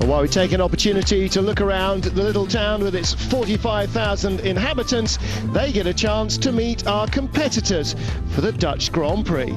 While we take an opportunity to look around the little town with its 45,000 inhabitants, they get a chance to meet our competitors for the Dutch Grand Prix.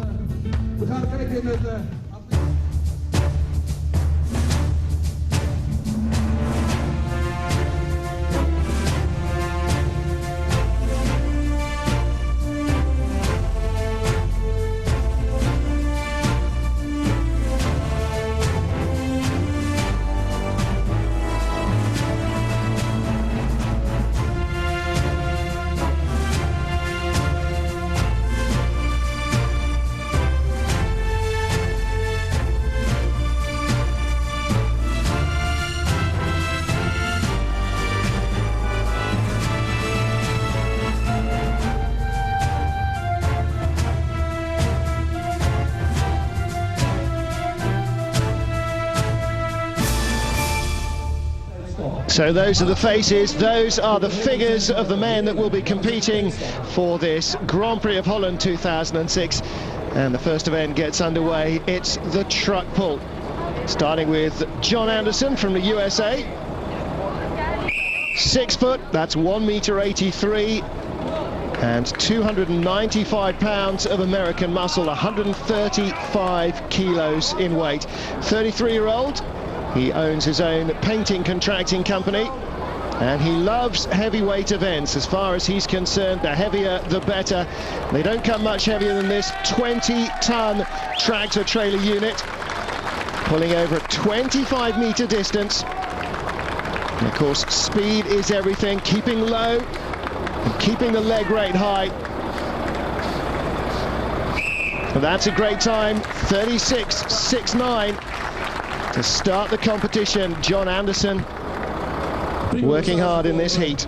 So those are the faces, those are the figures of the men that will be competing for this Grand Prix of Holland 2006. And the first event gets underway. It's the truck pull. Starting with John Anderson from the USA. 6 foot, that's 1.83 meters. And 295 pounds of American muscle, 135 kilos in weight. 33-year-old. He owns his own painting contracting company, and he loves heavyweight events. As far as he's concerned, the heavier the better. They don't come much heavier than this 20-ton tractor trailer unit, pulling over a 25-meter distance. And of course, speed is everything, keeping low and keeping the leg rate high. And that's a great time, 36.69. To start the competition. John Anderson working hard in this heat.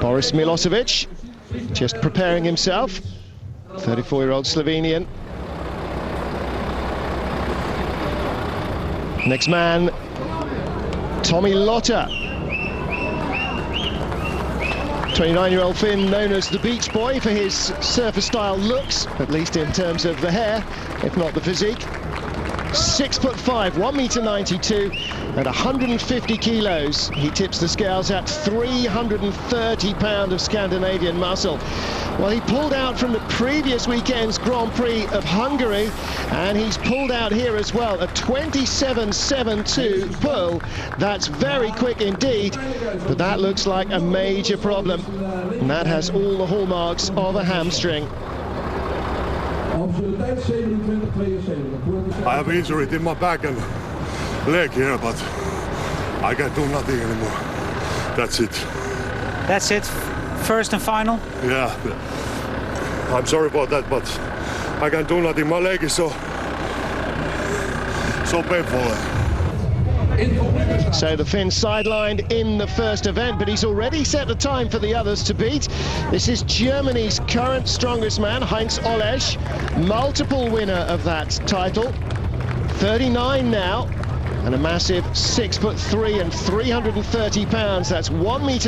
Boris Milosevic just preparing himself, 34-year-old Slovenian. Next man, Tommy Lotta, 29-year-old Finn, known as the Beach Boy for his surfer-style looks, at least in terms of the hair, if not the physique. 6'5", 1.92 meters, and 150 kilos. He tips the scales at 330 pounds of Scandinavian muscle. Well, he pulled out from the previous weekend's Grand Prix of Hungary, and he's pulled out here as well, a 27.72 pull. That's very quick indeed, but that looks like a major problem, and that has all the hallmarks of a hamstring. I have injury in my back and leg here, but I can't do nothing anymore. That's it. That's it? First and final? Yeah. I'm sorry about that, but I can't do nothing. My leg is so painful. So the Finn sidelined in the first event, but he's already set the time for the others to beat. This is Germany's current strongest man, Heinz Olesch, multiple winner of that title, 39 now, and a massive 6'3" and 330 pounds. That's 1.91 meters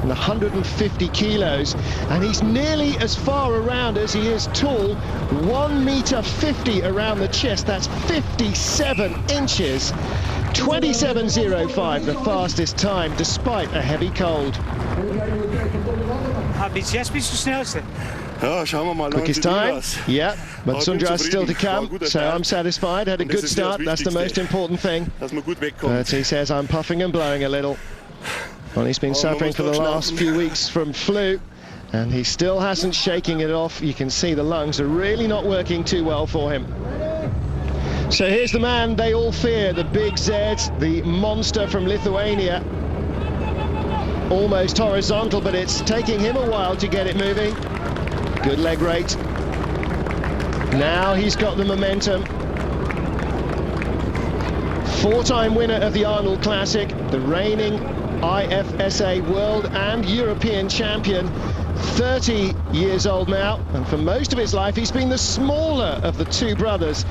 and 150 kilos. And he's nearly as far around as he is tall, 1.50 meters around the chest. That's 57 inches. 27.05, the fastest time, despite a heavy cold. Quickest time, yeah, but Sundra's still to come, so I'm satisfied. Had a good start, that's the most important thing. But he says, I'm puffing and blowing a little. Well, he's been suffering for the last few weeks from flu, and he still hasn't shaking it off. You can see the lungs are really not working too well for him. So here's the man they all fear, the Big Z, the monster from Lithuania. Almost horizontal, but it's taking him a while to get it moving. Good leg rate. Now he's got the momentum. 4-time winner of the Arnold Classic, the reigning IFSA World and European Champion. 30 years old now, and for most of his life he's been the smaller of the two brothers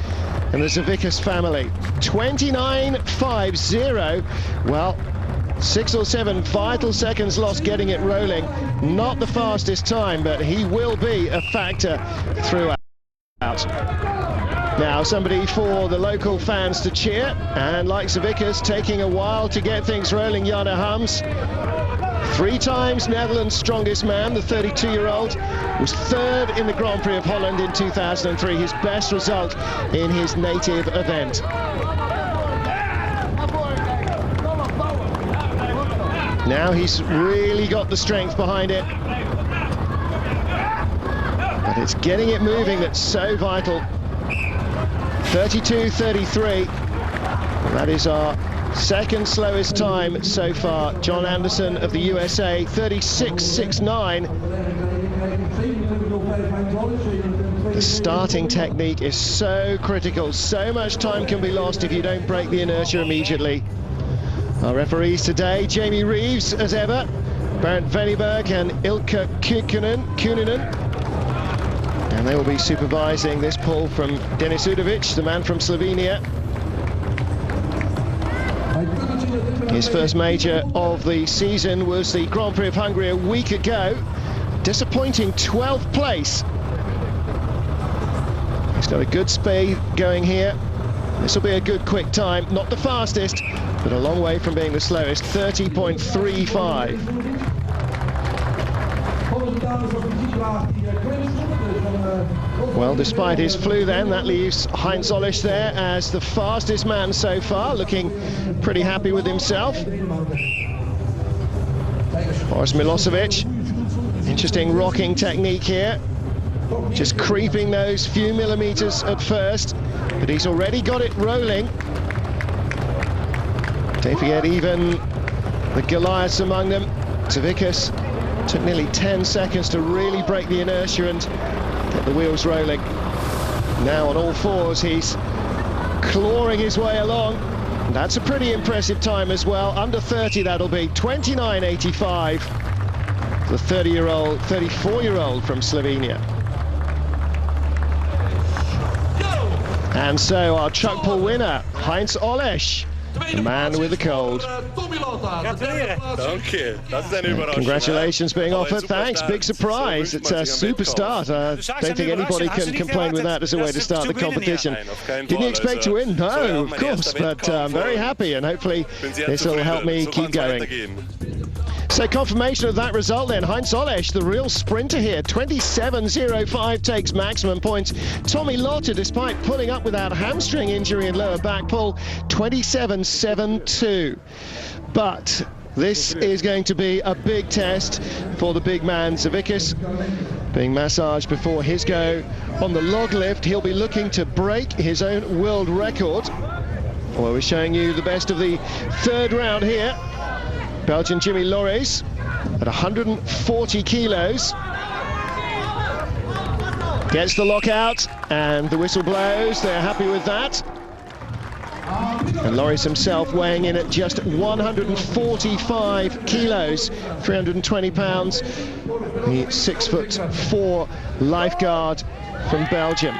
in the Zavickas family. 29.50. Well, 6 or 7 vital seconds lost getting it rolling. Not the fastest time, but he will be a factor throughout. Now somebody for the local fans to cheer, and like Savickas, taking a while to get things rolling, Jana Hams. 3 times Netherlands' strongest man, the 32-year-old, was 3rd in the Grand Prix of Holland in 2003, his best result in his native event. Now he's really got the strength behind it. But it's getting it moving that's so vital. 32.33. That is our second slowest time so far. John Anderson of the USA, 36.69. The starting technique is so critical. So much time can be lost if you don't break the inertia immediately. Our referees today, Jamie Reeves, as ever, Bernd Venneberg and Ilkka Kuninen. And they will be supervising this pull from Denis Udovic, the man from Slovenia. His first major of the season was the Grand Prix of Hungary a week ago. Disappointing 12th place. He's got a good speed going here. This will be a good quick time, not the fastest, but a long way from being the slowest, 30.35. Well, despite his flu then, that leaves Heinz Olisch there as the fastest man so far, looking pretty happy with himself. Boris Milosevic, interesting rocking technique here. Just creeping those few millimeters at first, but he's already got it rolling. Don't forget, even the Goliaths among them, Savickas, took nearly 10 seconds to really break the inertia and get the wheels rolling. Now on all fours, he's clawing his way along. That's a pretty impressive time as well. Under 30 that'll be, 29.85. The 34-year-old from Slovenia. And so our truck pull winner, Heinz Olisch, the man with the cold. Congratulations being offered, thanks, big surprise. It's a super start. I don't think anybody can complain with that as a way to start the competition. Didn't you expect to win? No, of course, but I'm very happy, and hopefully this will help me keep going. So confirmation of that result then, Heinz Olisch, the real sprinter here, 27.05 takes maximum points. Tommy Lotte, despite pulling up without a hamstring injury and lower back pull, 27.72. But this is going to be a big test for the big man Savickas, being massaged before his go on the log lift. He'll be looking to break his own world record. Well, we're showing you the best of the 3rd round here. Belgian Jimmy Lorries at 140 kilos. Gets the lockout and the whistle blows. They're happy with that. And Lorries himself weighing in at just 145 kilos, 320 pounds. The 6'4" lifeguard from Belgium.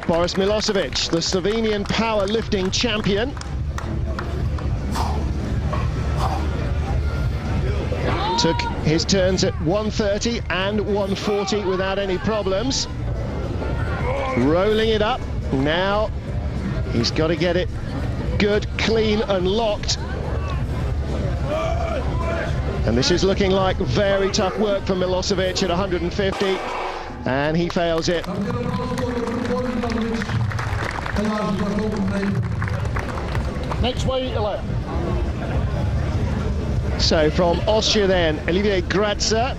Boris Milosevic, the Slovenian powerlifting champion. Took his turns at 130 and 140 without any problems. Rolling it up. Now he's got to get it good, clean and locked. And this is looking like very tough work for Milosevic at 150. And he fails it. Next way, So from Austria then, Olivier Gratzer,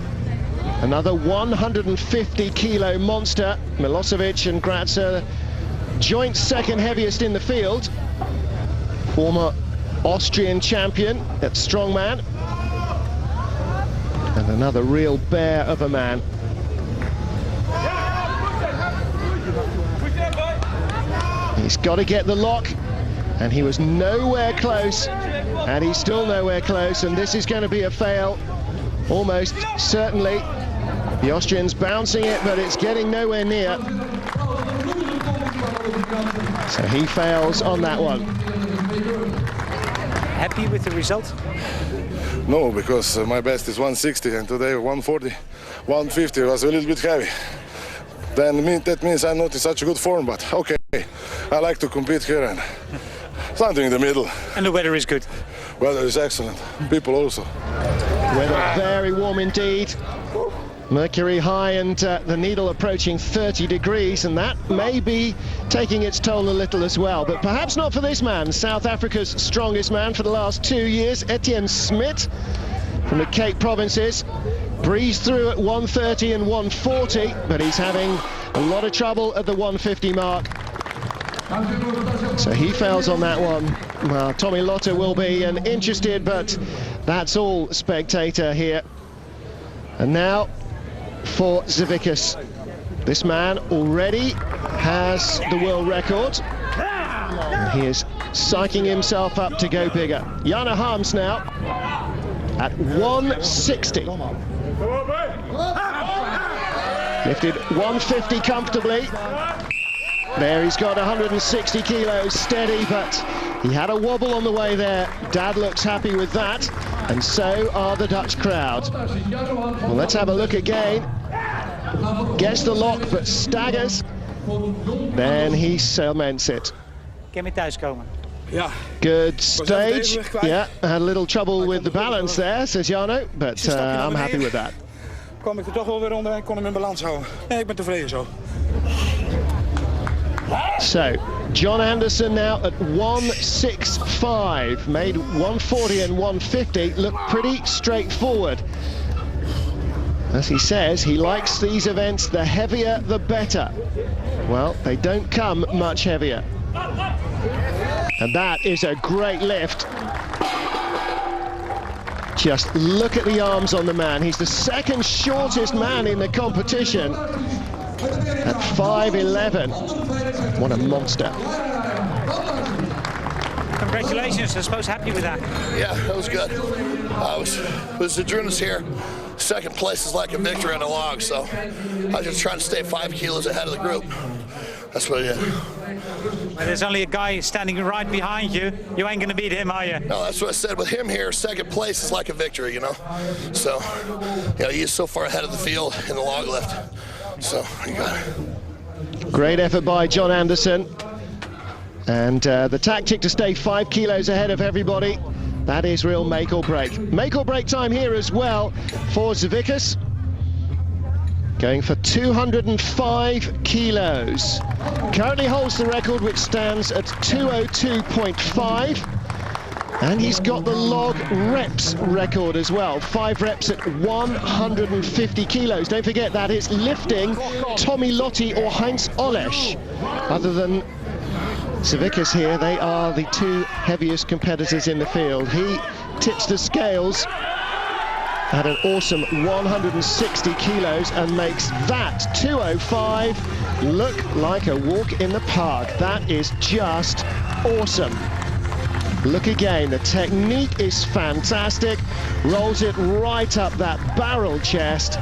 another 150 kilo monster. Milosevic and Gratzer, joint 2nd heaviest in the field. Former Austrian champion at Strongman. And another real bear of a man. He's got to get the lock, and he was nowhere close. And he's still nowhere close, and this is going to be a fail, almost certainly. The Austrian's bouncing it, but it's getting nowhere near. So he fails on that one. Happy with the result? No, because my best is 160, and today 140, 150 was a little bit heavy. Then that means I'm not in such a good form, but okay. I like to compete here and something in the middle. And the weather is good. Weather is excellent. People also. Weather very warm indeed. Mercury high and the needle approaching 30 degrees, and that may be taking its toll a little as well, but perhaps not for this man, South Africa's strongest man for the last 2 years, Etienne Smit from the Cape Provinces. Breezed through at 130 and 140, but he's having a lot of trouble at the 150 mark. So he fails on that one. Well, Tommy Lotte will be interested, but that's all spectator here. And now for Zavickas. This man already has the world record. And he is psyching himself up to go bigger. Jana Harms now at 160. Lifted 150 comfortably. There he's got 160 kilos steady, but he had a wobble on the way there. Dad looks happy with that, and so are the Dutch crowd. Well, let's have a look again. Gets the lock, but staggers. Then he cements it. Kan je thuiskomen? Ja. Good stage. Yeah, had a little trouble with the balance there, says Jarno, but I'm happy with that. Kwam ik er toch wel weer onder en kon hem in balans houden. Nee, ik ben tevreden zo. So, John Anderson now at 165, made 140 and 150 look pretty straightforward. As he says, he likes these events, the heavier the better. Well, they don't come much heavier. And that is a great lift. Just look at the arms on the man. He's the second shortest man in the competition at 5'11". What a monster. Congratulations, I suppose happy with that. Yeah, that was good. Was Zadrunas here. Second place is like a victory on a log, so I was just trying to stay 5 kilos ahead of the group. That's what I did. Well, there's only a guy standing right behind you. You ain't going to beat him, are you? No, that's what I said. With him here, second place is like a victory, you know? So, he is so far ahead of the field in the log lift. So, you got it. Great effort by John Anderson. And the tactic to stay 5 kilos ahead of everybody, that is real make or break. Make or break time here as well for Zavickas. Going for 205 kilos. Currently holds the record, which stands at 202.5. And he's got the log reps record as well. 5 reps at 150 kilos. Don't forget that it's lifting Tommy Lotte or Heinz Olesch. Other than Zavickas here, they are the 2 heaviest competitors in the field. He tips the scales at an awesome 160 kilos and makes that 205 look like a walk in the park. That is just awesome. Look again, the technique is fantastic. Rolls it right up that barrel chest.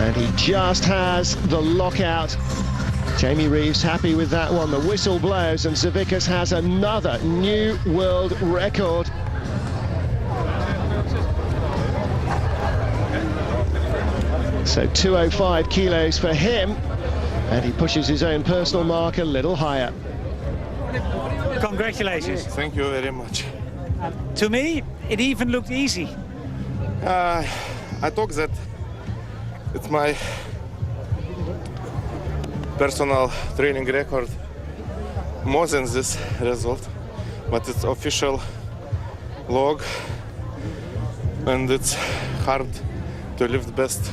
And he just has the lockout. Jamie Reeves happy with that one. The whistle blows and Zavickas has another new world record. So 205 kilos for him, and he pushes his own personal mark a little higher. Congratulations. Thank you very much. To me, it even looked easy. I thought that it's my personal training record more than this result, but it's official log, and it's hard to lift best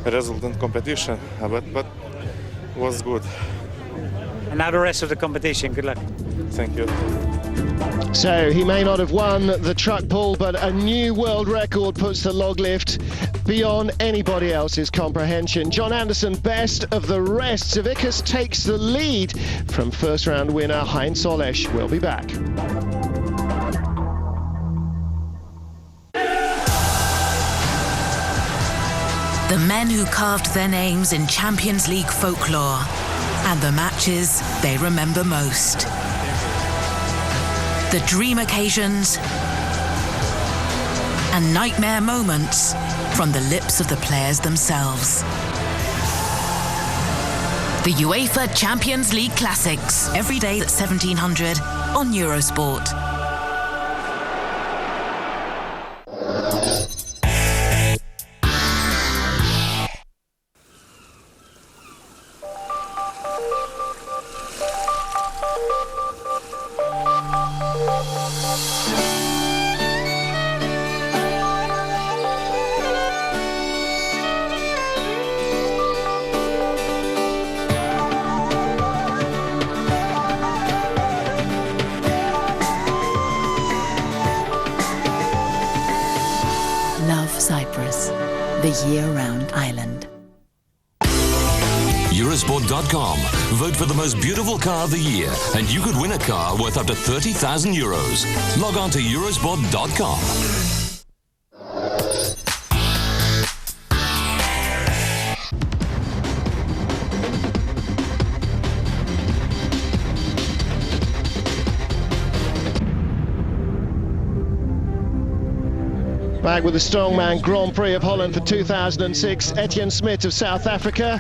result in competition, but was good. And now the rest of the competition. Good luck. Thank you. So he may not have won the truck pull, but a new world record puts the log lift beyond anybody else's comprehension. John Anderson, best of the rest. Zavickas takes the lead from first round winner Heinz Olesch. We'll be back. The men who carved their names in Champions League folklore and the matches they remember most. The dream occasions and nightmare moments from the lips of the players themselves. The UEFA Champions League Classics, every day at 1700 on Eurosport. Cyprus, the year-round island. Eurosport.com. Vote for the most beautiful car of the year, and you could win a car worth up to 30,000 euros. Log on to Eurosport.com. Back with the Strongman Grand Prix of Holland for 2006, Etienne Smit of South Africa,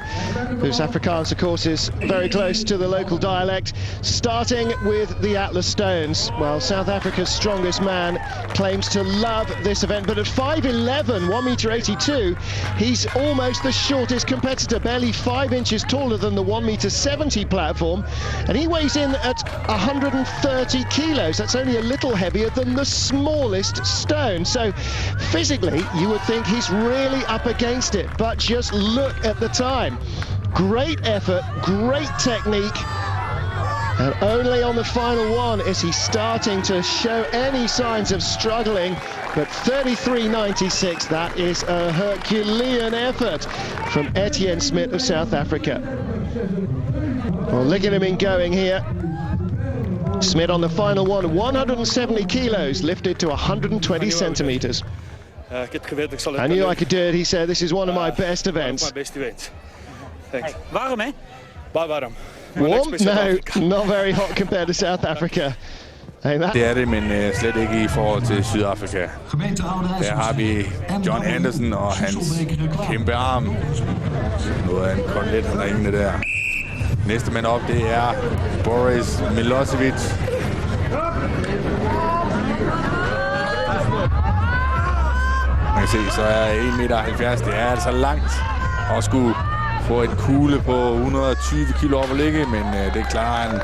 whose Afrikaans, of course, is very close to the local dialect, starting with the Atlas Stones. Well, South Africa's strongest man claims to love this event, but at 5'11", 1m82, he's almost the shortest competitor, barely 5 inches taller than the 1m70 platform, and he weighs in at 130 kilos. That's only a little heavier than the smallest stone. So physically, you would think he's really up against it, but just look at the time. Great effort, great technique, and only on the final one is he starting to show any signs of struggling. But 33.96, that is a Herculean effort from Etienne Smit of South Africa. Well, look at him in going here. Smit on the final one, 170 kilos, lifted to 120 centimeters. I knew I could do it, he said. This is one of my best events. My best event. Thanks. Waarom, hè? Waarom? Warm? No, not very hot compared to South Africa. Det er det, men slet ikke i forhold til Sydafrika. Der har vi John Anderson og hans kæmpe arm. Noget af en kotelet, han er inde der. Næste mand op, det er Boris Milosevic. Man kan se, så er 1,70 meter. Det er altså langt at skulle få en kugle på 120 kilo op at ligge, men det klarer han,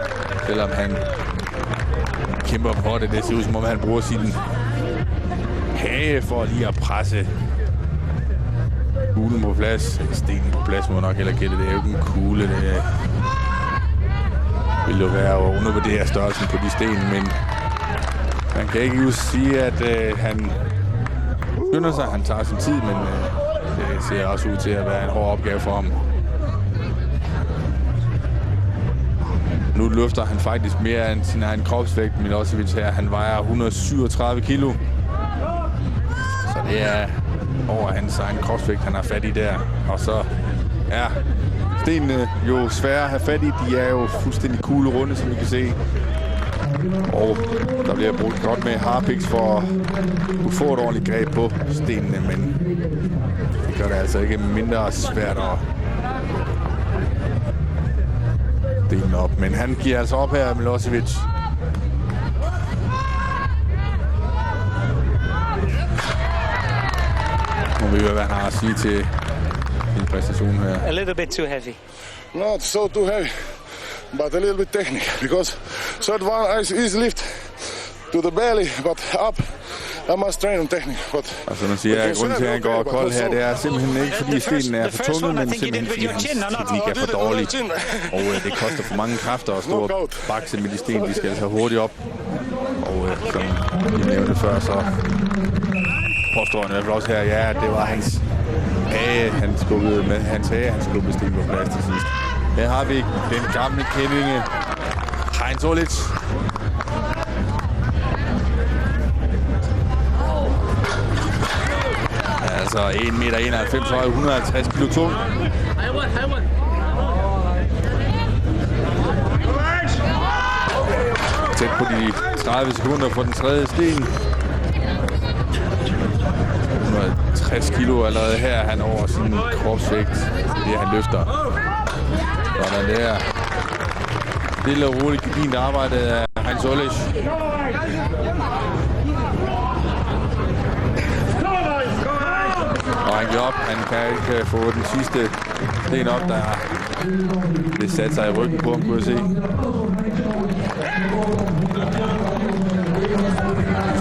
selvom han kæmper på det. Det ser ud som om, han bruger sin hage for lige at presse kuglen på plads. Stenen på plads må nok heller gætte. Det er jo ikke en kugle. Det vil jo være at undervurdere størrelsen på de sten, men man kan ikke just sige, at han skynder sig. Han tager sin tid, men det ser også ud til at være en hård opgave for ham. Nu løfter han faktisk mere end sin egen kropsvægt, Milosevic her. Han vejer 137 kilo. Så det er over hans egen kropsvægt, han har fat i der. Og så er stenene jo svære at have fat i. De er jo fuldstændig kuglerunde, som vi kan se. Og der bliver brugt godt med harpiks for at kunne få et ordentligt greb på stenene, men det gør det altså ikke mindre svært at dele op. Men han giver altså op her, Milosevic. Nu ved vi, hvad han har at sige til sin præstation her. A little bit too heavy. Not so too heavy, but a little bit technical, because third one is easy lift to the belly, but up I must train on technique. Og som man siger, grunden til, at han går kold her, det er simpelthen ikke, fordi stenen er for tunge, men simpelthen, fordi hans teknik er for dårlig. Og det koster for mange kræfter at stå og bakse med de sten. De skal altså hurtigt op. Og som jeg nævnte før, så påstår han i hvert fald også her, ja, det var hans hage, han skubbede med. Hans hage, han skubbede sten på plads til sidst. Her har vi den gamle kendinge, Heinz Olic. Altså 1,91 meter høj, 150 kilo tung. Tæt på de 30 sekunder på den tredje sten. 160 kilo allerede her, han over sin kropsvægt, det han løfter. Sådan der. Lille og roligt, fint arbejde af Heinz Ollich. Og han giver op. Han kan ikke få den sidste sten op, der det satte sig i ryggen på ham, kunne jeg se. Det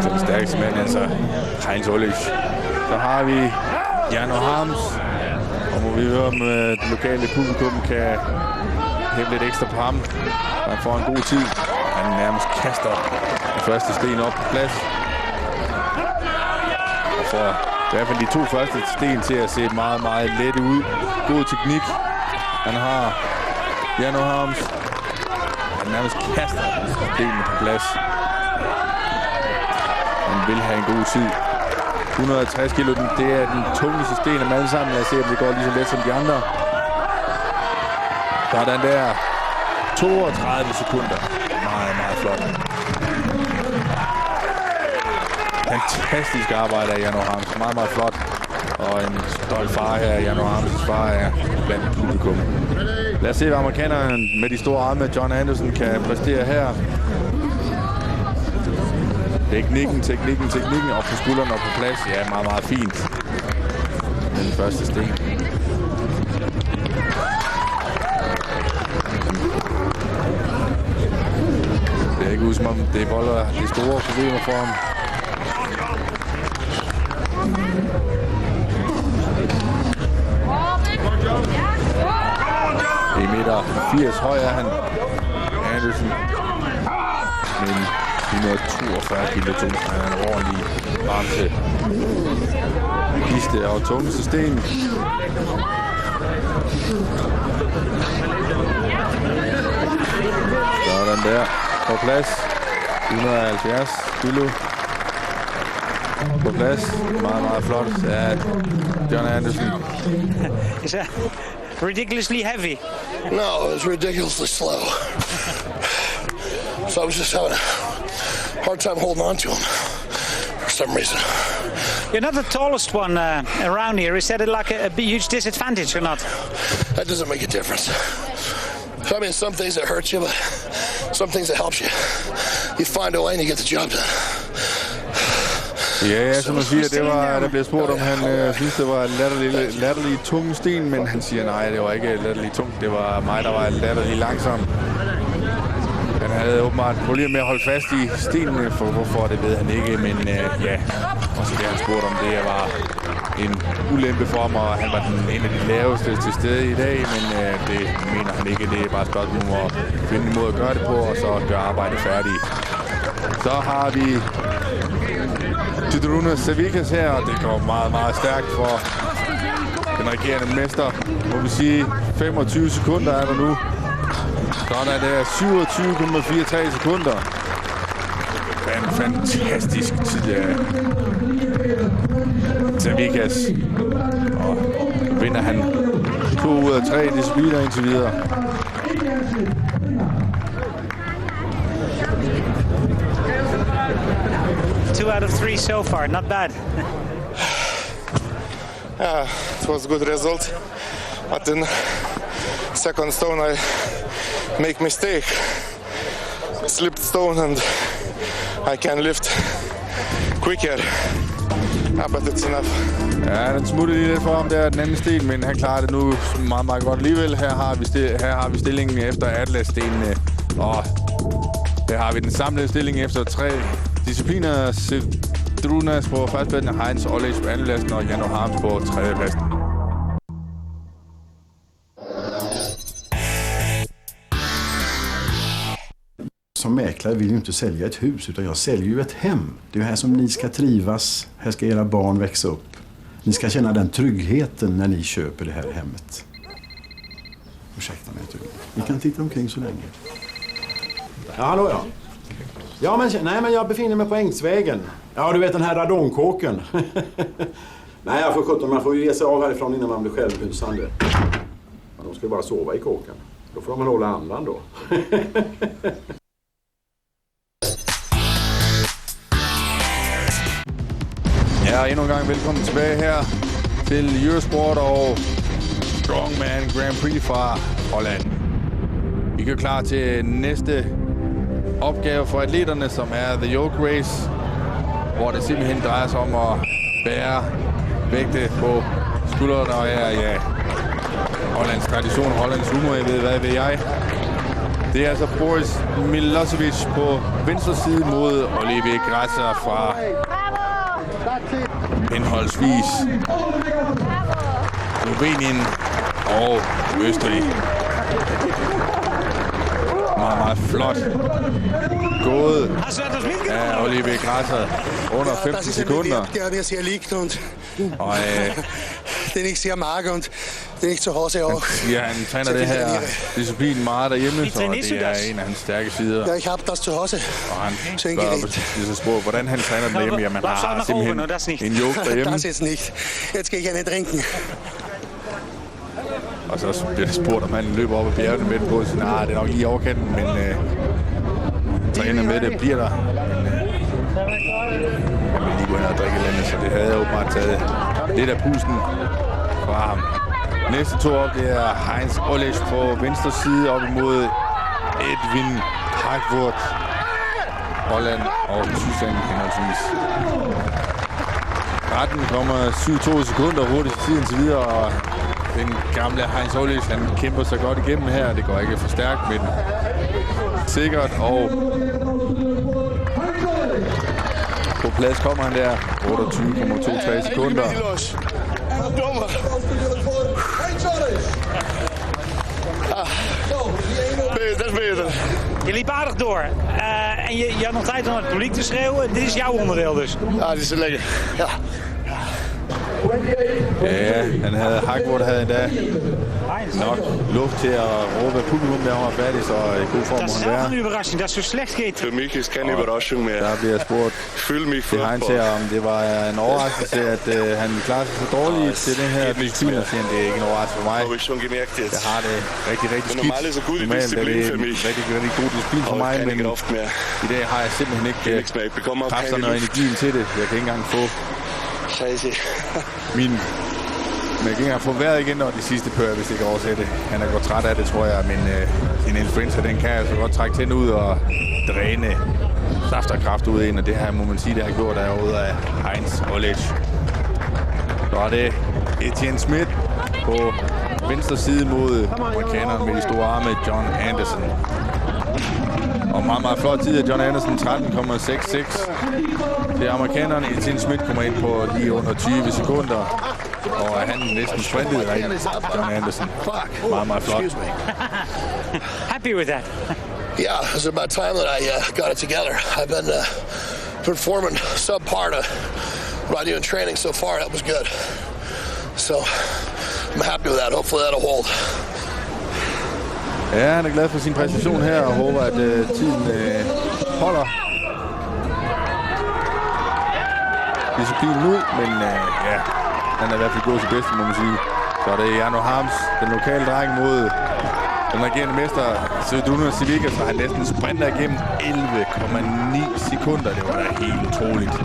er den stærkeste mand, altså Heinz Ollich. Så har vi Jano Harms. Og må vi høre, om det lokale publikum kan hæve lidt ekstra på ham. Han får en god tid. Han nærmest kaster den første sten op på plads. Og får i hvert fald de 2 første sten til at se meget, meget lette ud. God teknik. Han har Jano Harms. Han nærmest kaster stenene på plads. Han vil have en god tid. 160 kilo, det er den tungeste sten af dem alle sammen. Jeg ser, om det går lige så let som de andre. Der er den der 32 sekunder. Meget, meget flot. Fantastisk arbejde af Jano Harms. Meget, meget flot. Og en stolt far her. Jano Harms' far er blandt publikum. Lad os se, hvad amerikaneren med de store arme, John Anderson, kan præstere her. Teknikken, op på skulderen og på plads. Ja, meget, meget fint. Den første sten. Det er ikke ud som om det volder de store problemer for ham. 1,80 meter høj er han. Anderson. Men 142 kilo tung. Han er en ordentlig varmte. Kiste og tungeste sten. Sådan der. På plads. 170 kilo. På plads. Meget, meget flot. Ja, John Anderson. Is that ridiculously heavy? No, it was ridiculously slow. So I was just having a hard time holding on to him for some reason. You're not the tallest one around here. Is that like a huge disadvantage or not? That doesn't make a difference. I mean, some things that hurt you, but some things that helps you. You find a way and you get the job done. Ja, som man siger, det var, der blev spurgt om han synes, det var latterlig tung sten, men han siger nej, det var ikke latterlig tung. Det var mig, der var latterlig langsom. Han havde åbenbart problemer med at holde fast i stenene, for hvorfor, det ved han ikke, men ja. Og så det han spurgt om, det var en ulempe for ham, og han var en af de laveste til stede i dag, men det mener han ikke. Det er bare et spørgsmål om at finde en måde at gøre det på, og så gøre arbejdet færdigt. Så har vi Tidruna Savikas her, og det går meget, meget stærkt for den regerende mester. Må vi sige, 25 sekunder er der nu. Sådan der 27,43 sekunder. En fantastisk tid af Savikas. Og vinder han 2 ud af 3 discipliner indtil videre. Two out of 3 so far, not bad. Yeah, it was a good result. But in second stone I make mistake. Slipped stone and I can lift quicker. Yeah, but it's enough. Ja, den smuttede lige lidt for ham der, den anden sten, men han klarer det nu meget, meget godt alligevel. Her har vi stillingen efter Atlas-stenene, og her har vi den samlede stilling efter 3 discipliner. Drunas på førstepladsen, Heinz Ollich på andenpladsen og Jano Harms på tredjepladsen. Som mäklare vill ju inte sälja ett hus, utan jag säljer ju ett hem. Det är ju här som ni ska trivas, här ska era barn växa upp. Ni ska känna den tryggheten när ni köper det här hemmet. Ursäkta mig ett ögonblick. Vi kan titta omkring så länge. Ja, hallå ja. Ja, men jag befinner mig på Ängsvägen. Ja, du vet den här radonkåken. Nej, jag får 17, man får ju ge sig av härifrån innan man blir självhusande. Men de ska ju bara sova i kåken. Då får man hålla andan då. Ja, endnu en gang velkommen tilbage her til Eurosport og Strongman Grand Prix fra Holland. Vi går klar til næste opgave for atleterne, som er The Yoke Race, hvor det simpelthen drejer sig om at bære vægte på skuldrene, og ja, Hollands tradition, Hollands humor, jeg ved, hvad ved jeg. Det er altså Boris Milosevic på venstre side mod Olivier Grasser fra henholdsvis Slovenien og Østrig. Meget, meget flot gået af Olivier Grasser under 15 sekunder. Og det er ikke sehr mager und det er ikke så hårdt han siger, han træner det her disciplin meget derhjemme, så det er en af hans stærke sider. Ja, ich habe das zu Hause. Og han spørger, hvordan han træner den derhjemme. Jamen, han har simpelthen en yoke derhjemme. Das jetzt nicht. Jetzt gehe ich eine trinken. Og så bliver det spurgt, om han løber op ad bjergene med den på. Så nej, det er nok lige overkanten, men træner med det bliver der. Han vil lige gå hen og drikke landet, så det havde jeg åbenbart taget lidt af pusten fra ham. Næste to op, det er Heinz Olisch på venstre side op imod Edwin Hagwort, Holland og Tyskland henholdsvis. 13,72 sekunder hurtigst tiden til videre, og den gamle Heinz Olisch, han kæmper sig godt igennem her. Det går ikke for stærkt, men sikkert, og på plads kommer han der. 28,23 sekunder. Je liep aardig door. En je had nog tijd om het publiek te schreeuwen. Dit is jouw onderdeel dus. Ja, det er så lekker. Ja. Ja, Hagwort havde endda nok luft til at råbe publikum, der var færdig, så i god form må han være. Dat is zelf een überrasching, dat zo slecht geht. Für mich ist keine Überraschung mehr. Der bliver spurgt til Heinz her, om det var en overraskelse, at han klarede sig så dårligt til den her disciplin, og siger, det er ikke en overraskelse for mig. Jeg har det rigtig, rigtig skidt. Normalt er det en rigtig, rigtig god disciplin for mig, men i dag har jeg simpelthen ikke kræfterne og energien til det. Jeg kan ikke engang få men jeg kan ikke få vejret igen, og de sidste pør, hvis det kan oversætte. Han er godt træt af det, tror jeg, men sin influenza, den kan altså godt trække tænd ud og dræne saft og kraft ud ind, og det her må man sige, det har gjort derude af Heinz Olisch. Så er det Etienne Schmidt på venstre side mod amerikaneren med de store arme, John Anderson. Og meget, meget flot tid af John Anderson, 13,66. Det er amerikanerne. Etienne Schmidt kommer ind på lige under 20 sekunder. Og han næsten sprintede rent, John Anderson. Meget, meget flot. Happy with that? Yeah, it's about time that I got it together. I've been performing subpar to what I do in training so far. That was good. So I'm happy with that. Hopefully that'll hold. Ja, han er glad for sin præstation her og håber, at tiden holder disciplinen ud, men ja, han er i hvert fald gået til bedste, må man sige. Så er det Jarno Harms, den lokale dreng mod den regerende mester, Sveduna Civica, så han næsten sprinter igennem 11,9 sekunder. Det var da helt utroligt.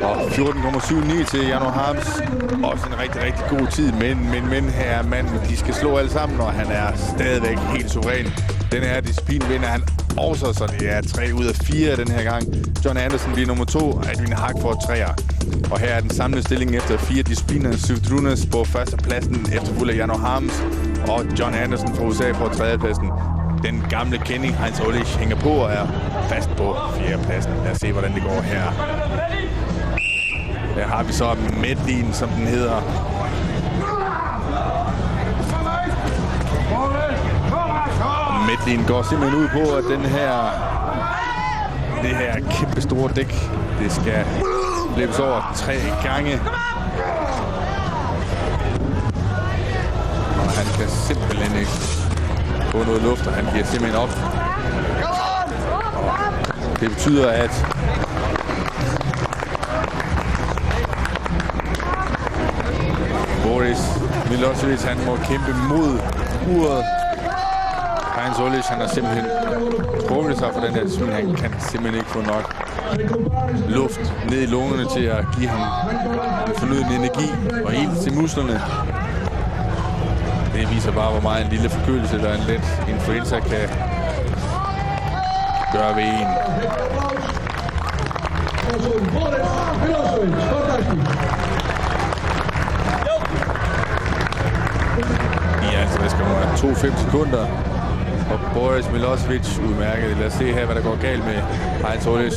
Og 14,79 til Jarno Harms. Også en rigtig, rigtig god tid. Men her manden, de skal slå alle sammen, og han er stadigvæk helt suveræn. Den her disciplin vinder han også, så det er 3 ud af 4 den her gang. John Anderson bliver nummer 2, Edwin Hagwort 3'er. Og her er den samlede stilling efter 4 discipliner. Svedrunas på førstepladsen, efterfulgt af Jarno Harms, og John Anderson fra USA på tredjepladsen. Den gamle kending, Heinz Olisch, hænger på og er fast på 4. pladsen. Lad os se, hvordan det går her. Der har vi så medleyen, som den hedder. Medleyen går simpelthen ud på, at det her kæmpe store dæk, det skal løbes over 3 gange. Og han kan simpelthen ikke få noget luft, og han giver simpelthen op. Og det betyder, at Boris Milosevic, han må kæmpe mod uret. Heinz Olisch, han har simpelthen trukket sig for den her svin. Han kan simpelthen ikke få nok luft ned i lungerne til at give ham en fornøden energi og ild til musklerne. det viser bare, hvor meget en lille forkølelse eller en let influenza kan gøre ved en. Ja, altså, der skal være 2-5 sekunder. Og Boris Milosevic udmærket. Lad os se her, hvad der går galt med Heinz Olles.